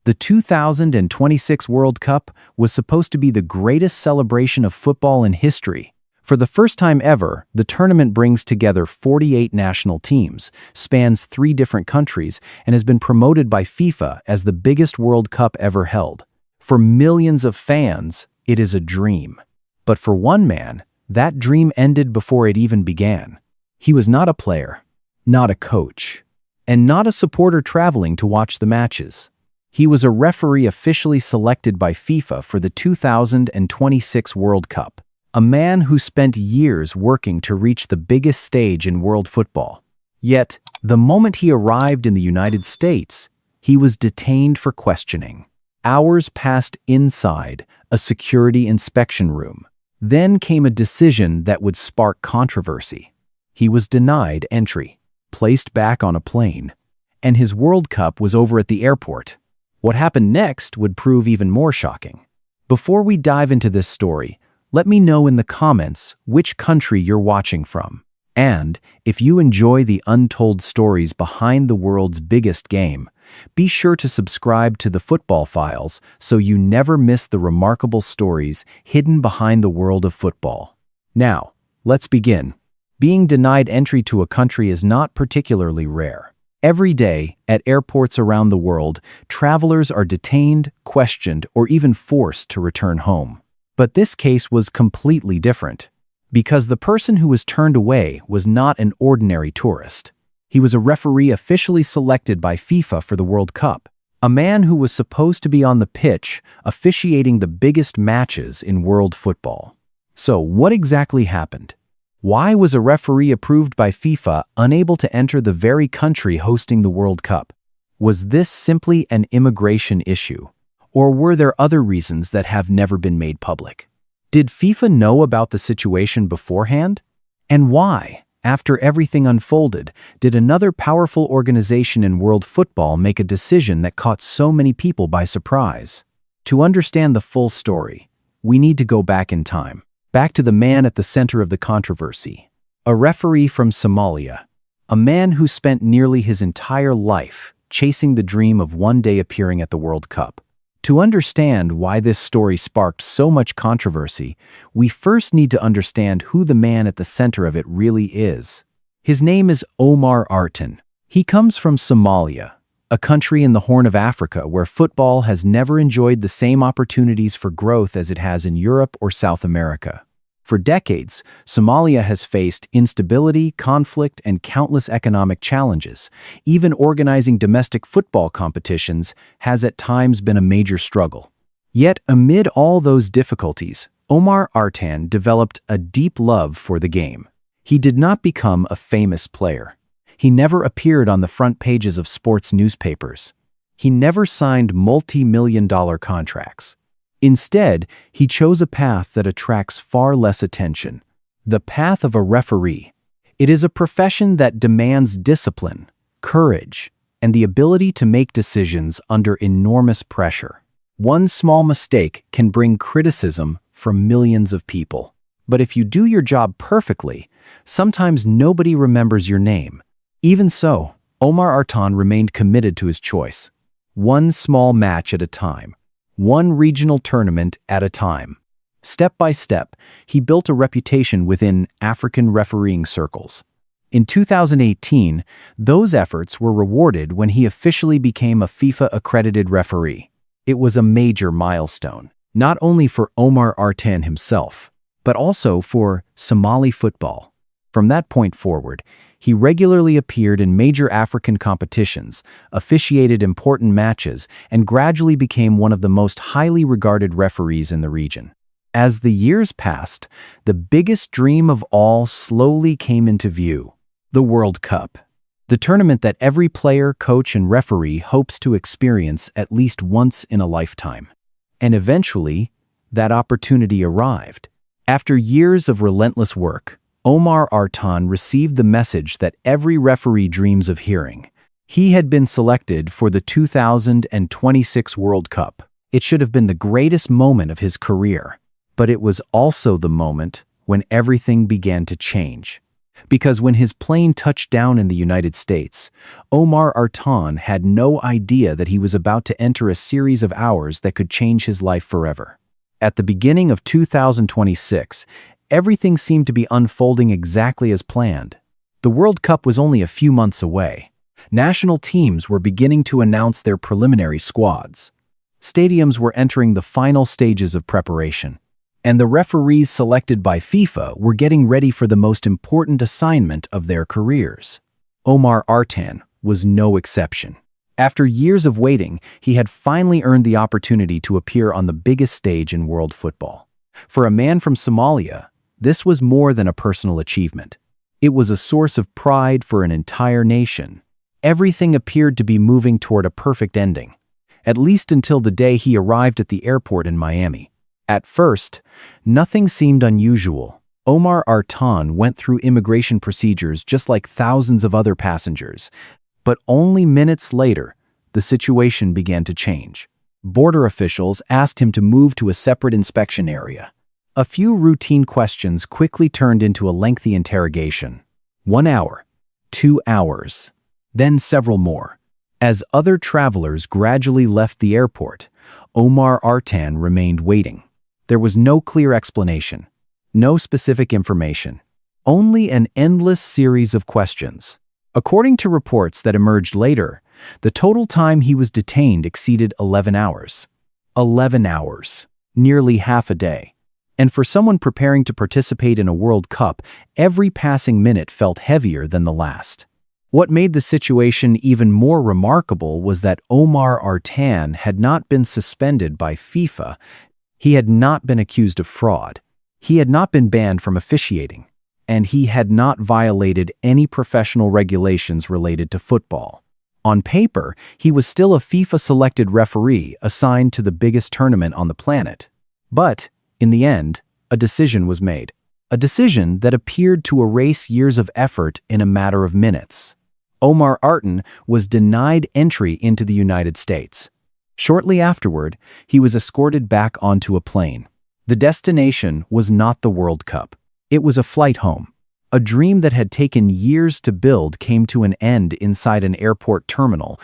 The 2026 World Cup was supposed to be the greatest celebration of football in history. For the first time ever, the tournament brings together 48 national teams, spans 3 different countries, and has been promoted by FIFA as the biggest World Cup ever held. For millions of fans, it is a dream. But for one man, that dream ended before it even began. He was not a player, not a coach, and not a supporter traveling to watch the matches. He was a referee officially selected by FIFA for the 2026 World Cup, a man who spent years working to reach the biggest stage in world football. Yet, the moment he arrived in the United States, he was detained for questioning. Hours passed inside a security inspection room. Then came a decision that would spark controversy. He was denied entry, placed back on a plane, and his World Cup was over at the airport. What happened next would prove even more shocking. Before we dive into this story, let me know in the comments which country you're watching from. And if you enjoy the untold stories behind the world's biggest game, be sure to subscribe to the Football Files so you never miss the remarkable stories hidden behind the world of football. Now, let's begin. Being denied entry to a country is not particularly rare. Every day, at airports around the world, travelers are detained, questioned, or even forced to return home. But this case was completely different, because the person who was turned away was not an ordinary tourist. He was a referee officially selected by FIFA for the World Cup, a man who was supposed to be on the pitch, officiating the biggest matches in world football. So, what exactly happened? Why was a referee approved by FIFA unable to enter the very country hosting the World Cup? Was this simply an immigration issue? Or were there other reasons that have never been made public? Did FIFA know about the situation beforehand? And why, after everything unfolded, did another powerful organization in world football make a decision that caught so many people by surprise? To understand the full story, we need to go back in time. Back to the man at the center of the controversy. A referee from Somalia. A man who spent nearly his entire life chasing the dream of one day appearing at the World Cup. To understand why this story sparked so much controversy, we first need to understand who the man at the center of it really is. His name is Omar Artan. He comes from Somalia, a country in the Horn of Africa where football has never enjoyed the same opportunities for growth as it has in Europe or South America. For decades, Somalia has faced instability, conflict, and countless economic challenges. Even organizing domestic football competitions has at times been a major struggle. Yet, amid all those difficulties, Omar Artan developed a deep love for the game. He did not become a famous player. He never appeared on the front pages of sports newspapers. He never signed multi-million-dollar contracts. Instead, he chose a path that attracts far less attention: the path of a referee. It is a profession that demands discipline, courage, and the ability to make decisions under enormous pressure. One small mistake can bring criticism from millions of people. But if you do your job perfectly, sometimes nobody remembers your name. Even so, Omar Artan remained committed to his choice. One small match at a time. One regional tournament at a time. Step by step, he built a reputation within African refereeing circles. In 2018, those efforts were rewarded when he officially became a FIFA-accredited referee. It was a major milestone, not only for Omar Artan himself, but also for Somali football. From that point forward, he regularly appeared in major African competitions, officiated important matches, and gradually became one of the most highly regarded referees in the region. As the years passed, the biggest dream of all slowly came into view: the World Cup. The tournament that every player, coach, and referee hopes to experience at least once in a lifetime. And eventually, that opportunity arrived. After years of relentless work, Omar Artan received the message that every referee dreams of hearing. He had been selected for the 2026 World Cup. It should have been the greatest moment of his career. But it was also the moment when everything began to change. Because when his plane touched down in the United States, Omar Artan had no idea that he was about to enter a series of hours that could change his life forever. At the beginning of 2026, everything seemed to be unfolding exactly as planned. The World Cup was only a few months away. National teams were beginning to announce their preliminary squads. Stadiums were entering the final stages of preparation, and the referees selected by FIFA were getting ready for the most important assignment of their careers. Omar Artan was no exception. After years of waiting, he had finally earned the opportunity to appear on the biggest stage in world football. For a man from Somalia, this was more than a personal achievement. It was a source of pride for an entire nation. Everything appeared to be moving toward a perfect ending, at least until the day he arrived at the airport in Miami. At first, nothing seemed unusual. Omar Artan went through immigration procedures just like thousands of other passengers. But only minutes later, the situation began to change. Border officials asked him to move to a separate inspection area. A few routine questions quickly turned into a lengthy interrogation. 1 hour, 2 hours, then several more. As other travelers gradually left the airport, Omar Artan remained waiting. There was no clear explanation, no specific information, only an endless series of questions. According to reports that emerged later, the total time he was detained exceeded 11 hours. 11 hours, nearly half a day. And for someone preparing to participate in a World Cup, every passing minute felt heavier than the last. What made the situation even more remarkable was that Omar Artan had not been suspended by FIFA. He had not been accused of fraud. He had not been banned from officiating. And he had not violated any professional regulations related to football. On paper, he was still a FIFA-selected referee assigned to the biggest tournament on the planet. But, in the end, a decision was made. A decision that appeared to erase years of effort in a matter of minutes. Omar Artan was denied entry into the United States. Shortly afterward, he was escorted back onto a plane. The destination was not the World Cup. It was a flight home. A dream that had taken years to build came to an end inside an airport terminal.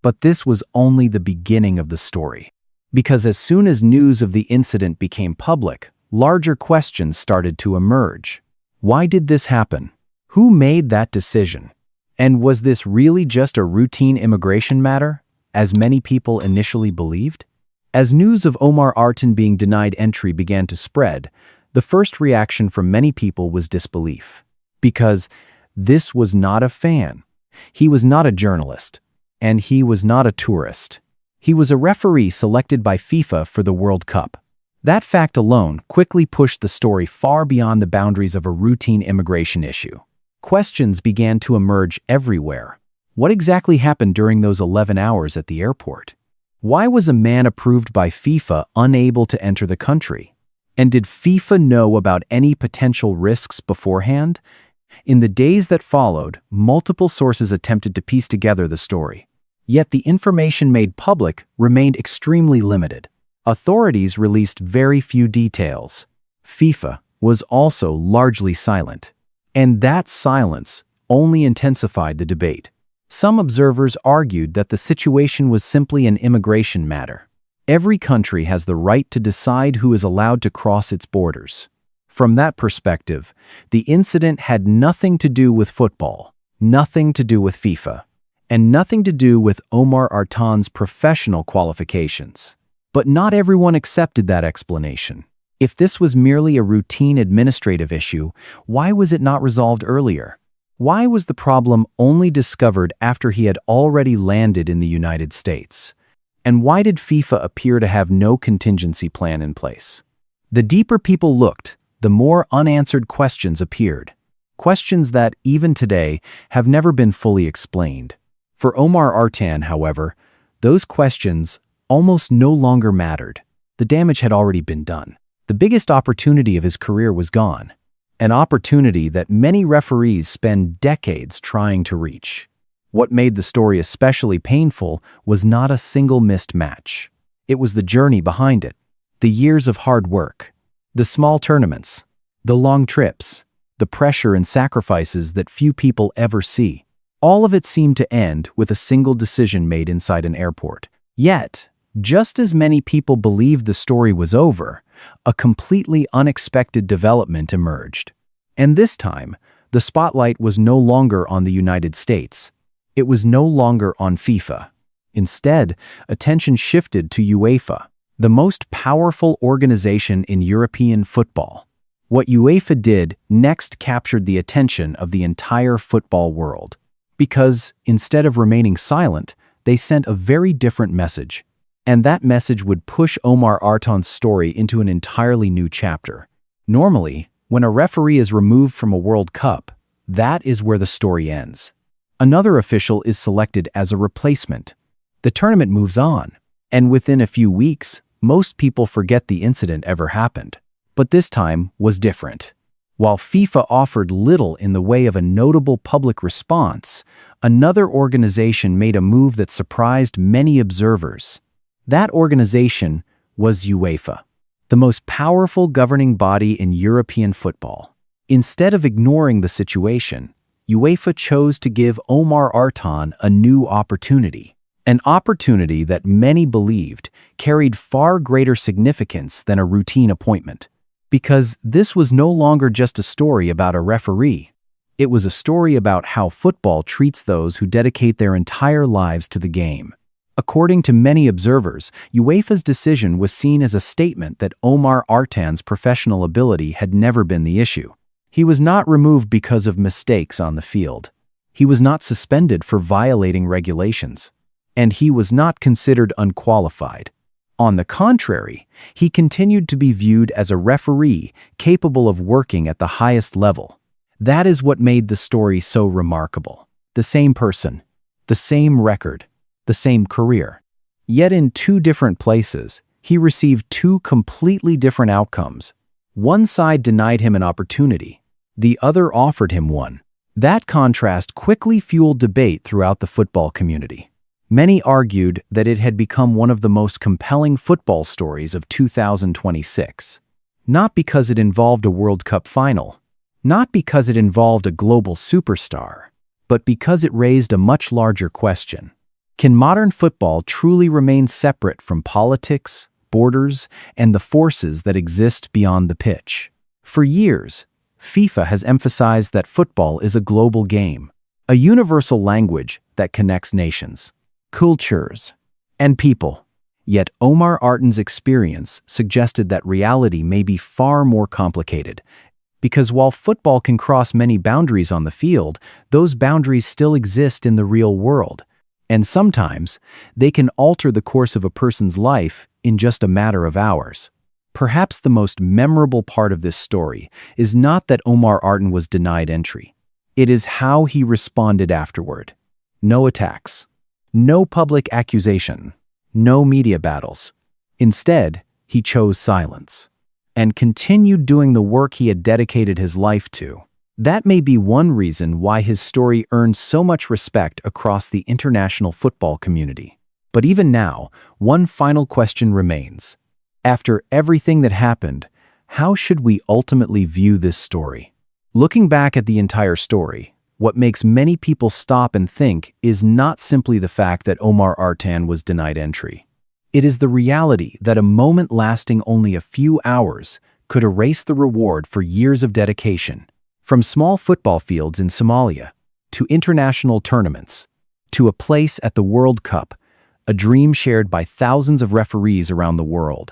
But this was only the beginning of the story. Because as soon as news of the incident became public, larger questions started to emerge. Why did this happen? Who made that decision? And was this really just a routine immigration matter, as many people initially believed? As news of Omar Artan being denied entry began to spread, the first reaction from many people was disbelief. Because this was not a fan. He was not a journalist. And he was not a tourist. He was a referee selected by FIFA for the World Cup. That fact alone quickly pushed the story far beyond the boundaries of a routine immigration issue. Questions began to emerge everywhere. What exactly happened during those 11 hours at the airport? Why was a man approved by FIFA unable to enter the country? And did FIFA know about any potential risks beforehand? In the days that followed, multiple sources attempted to piece together the story. Yet the information made public remained extremely limited. Authorities released very few details. FIFA was also largely silent. And that silence only intensified the debate. Some observers argued that the situation was simply an immigration matter. Every country has the right to decide who is allowed to cross its borders. From that perspective, the incident had nothing to do with football, nothing to do with FIFA, and nothing to do with Omar Artan's professional qualifications. But not everyone accepted that explanation. If this was merely a routine administrative issue, why was it not resolved earlier? Why was the problem only discovered after he had already landed in the United States? And why did FIFA appear to have no contingency plan in place? The deeper people looked, the more unanswered questions appeared. Questions that, even today, have never been fully explained. For Omar Artan, however, those questions almost no longer mattered. The damage had already been done. The biggest opportunity of his career was gone. An opportunity that many referees spend decades trying to reach. What made the story especially painful was not a single missed match. It was the journey behind it. The years of hard work. The small tournaments. The long trips. the pressure and sacrifices that few people ever see. All of it seemed to end with a single decision made inside an airport. Yet, just as many people believed the story was over, a completely unexpected development emerged. And this time, the spotlight was no longer on the United States. It was no longer on FIFA. Instead, attention shifted to UEFA, the most powerful organization in European football. What UEFA did next captured the attention of the entire football world. Because, instead of remaining silent, they sent a very different message. And that message would push Omar Artan's story into an entirely new chapter. Normally, when a referee is removed from a World Cup, that is where the story ends. Another official is selected as a replacement. The tournament moves on, and within a few weeks, most people forget the incident ever happened. But this time was different. While FIFA offered little in the way of a notable public response, another organization made a move that surprised many observers. That organization was UEFA, the most powerful governing body in European football. Instead of ignoring the situation, UEFA chose to give Omar Artan a new opportunity. An opportunity that many believed carried far greater significance than a routine appointment. Because this was no longer just a story about a referee. It was a story about how football treats those who dedicate their entire lives to the game. According to many observers, UEFA's decision was seen as a statement that Omar Artan's professional ability had never been the issue. He was not removed because of mistakes on the field. He was not suspended for violating regulations. And he was not considered unqualified. On the contrary, he continued to be viewed as a referee capable of working at the highest level. That is what made the story so remarkable. The same person, the same record, the same career. Yet in two different places, he received two completely different outcomes. One side denied him an opportunity, the other offered him one. That contrast quickly fueled debate throughout the football community. Many argued that it had become one of the most compelling football stories of 2026. Not because it involved a World Cup final, not because it involved a global superstar, but because it raised a much larger question. Can modern football truly remain separate from politics, borders, and the forces that exist beyond the pitch? For years, FIFA has emphasized that football is a global game, a universal language that connects nations, cultures, and people. Yet Omar Artan's experience suggested that reality may be far more complicated, because while football can cross many boundaries on the field, those boundaries still exist in the real world. And sometimes, they can alter the course of a person's life in just a matter of hours. Perhaps the most memorable part of this story is not that Omar Artan was denied entry. It is how he responded afterward. No attacks. No public accusation, no media battles. Instead, he chose silence and continued doing the work he had dedicated his life to. That may be one reason why his story earned so much respect across the international football community. But even now, one final question remains. After everything that happened, how should we ultimately view this story? Looking back at the entire story, what makes many people stop and think is not simply the fact that Omar Artan was denied entry. It is the reality that a moment lasting only a few hours could erase the reward for years of dedication, from small football fields in Somalia, to international tournaments, to a place at the World Cup, a dream shared by thousands of referees around the world.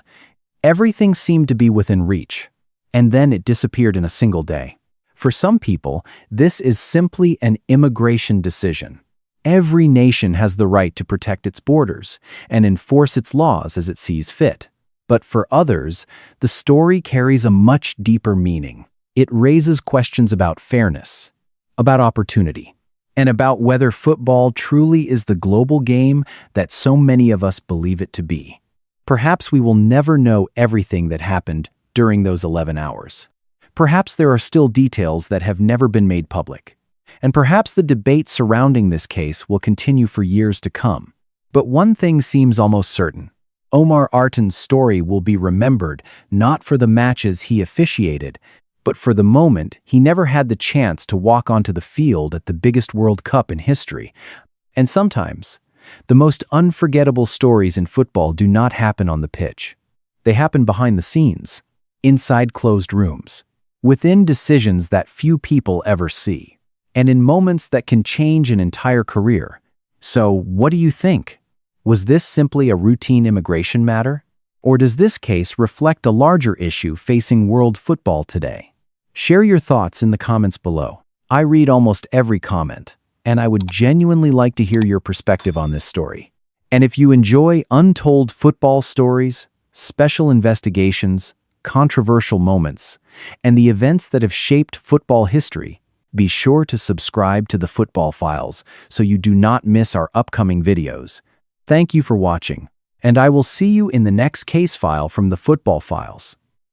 Everything seemed to be within reach, and then it disappeared in a single day. For some people, this is simply an immigration decision. Every nation has the right to protect its borders and enforce its laws as it sees fit. But for others, the story carries a much deeper meaning. It raises questions about fairness, about opportunity, and about whether football truly is the global game that so many of us believe it to be. Perhaps we will never know everything that happened during those 11 hours. Perhaps there are still details that have never been made public. And perhaps the debate surrounding this case will continue for years to come. But one thing seems almost certain. Omar Artan's story will be remembered not for the matches he officiated, But for the moment, he never had the chance to walk onto the field at the biggest World Cup in history. And sometimes, the most unforgettable stories in football do not happen on the pitch. They happen behind the scenes, inside closed rooms, within decisions that few people ever see, and in moments that can change an entire career. So, what do you think? Was this simply a routine immigration matter? Or does this case reflect a larger issue facing world football today? Share your thoughts in the comments below. I read almost every comment, and I would genuinely like to hear your perspective on this story. And if you enjoy untold football stories, special investigations, controversial moments, and the events that have shaped football history, be sure to subscribe to the Football Files so you do not miss our upcoming videos. Thank you for watching, and I will see you in the next case file from the Football Files.